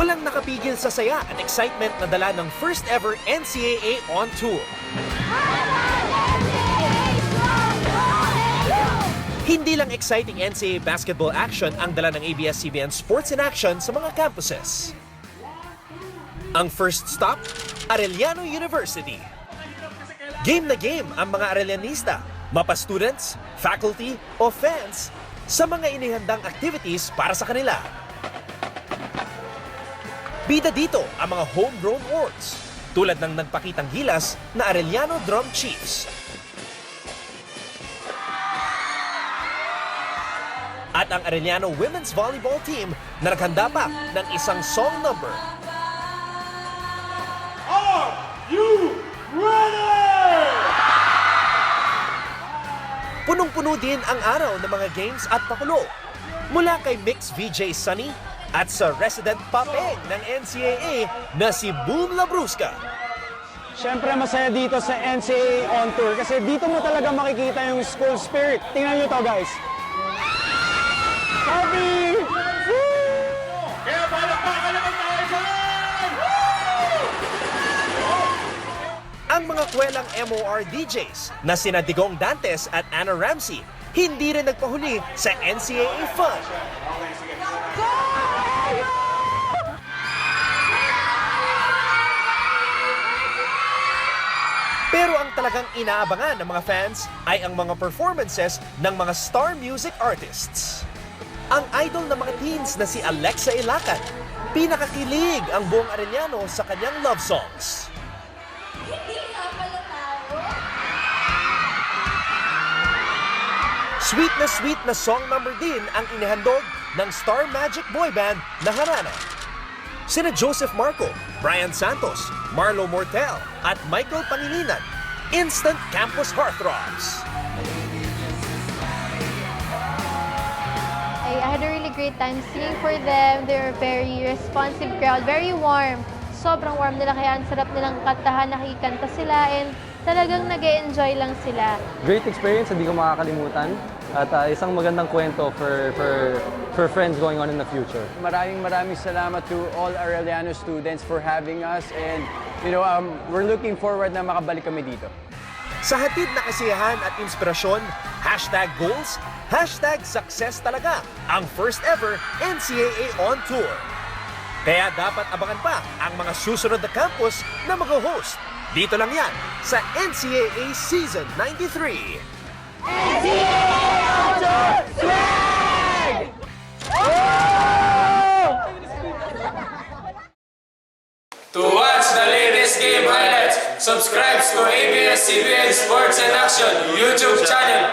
Walang nakapigil sa saya at excitement na dala ng first ever NCAA on tour. Hindi lang exciting NCAA basketball action ang dala ng ABS-CBN Sports in Action sa mga campuses. Ang first stop, Arellano University. Game na game ang mga Arellanista, mapa students, faculty o fans sa mga inihandang activities para sa kanila. Bida dito ang mga homegrown orgs, tulad ng nagpakitang gilas na Arellano Drum Chiefs. At ang Arellano Women's Volleyball Team na naghanda pa ng isang song number. Are you ready? Punong-puno din ang araw ng mga games at pakulo. Mula kay Mix VJ Sunny at sa resident papeng ng NCAA na si Boom Labrusca. Siyempre masaya dito sa NCAA on tour kasi dito mo talaga makikita yung school spirit. Tingnan nyo to guys. Happy! Kaya palakpakan naman tayo dyan! Ang mga kwelang MOR DJs na sina Digong Dantes at Anna Ramsey hindi rin nagpahuli sa NCAA fun. Pero ang talagang inaabangan ng mga fans ay ang mga performances ng mga star music artists. Ang idol ng mga teens na si Alexa Ilacan, pinakakilig ang buong Arellano sa kanyang love songs. Sweet na song number din ang inihandog ng Star Magic Boy Band na Harana. Sina Joseph Marco, Brian Santos, Marlo Mortel at Michael Pangilinan, instant campus heartthrobs. I had a really great time singing for them. They were very responsive crowd, very warm. Sobrang warm nila kaya ang sarap nilang kantahan, nakikanta sila and talagang nag-e-enjoy lang sila. Great experience, hindi ko makakalimutan. At isang magandang kwento for friends going on in the future. Maraming salamat to all Arellano students for having us and we're looking forward na makabalik kami dito. Sa hatid na kasiyahan at inspirasyon, #goals, #success talaga ang first ever NCAA on tour. Kaya dapat abangan pa ang mga susunod na campus na mag-host. Dito lang yan sa NCAA Season 93. To watch the latest game highlights, subscribe to ABS-CBN Sports in Action YouTube channel.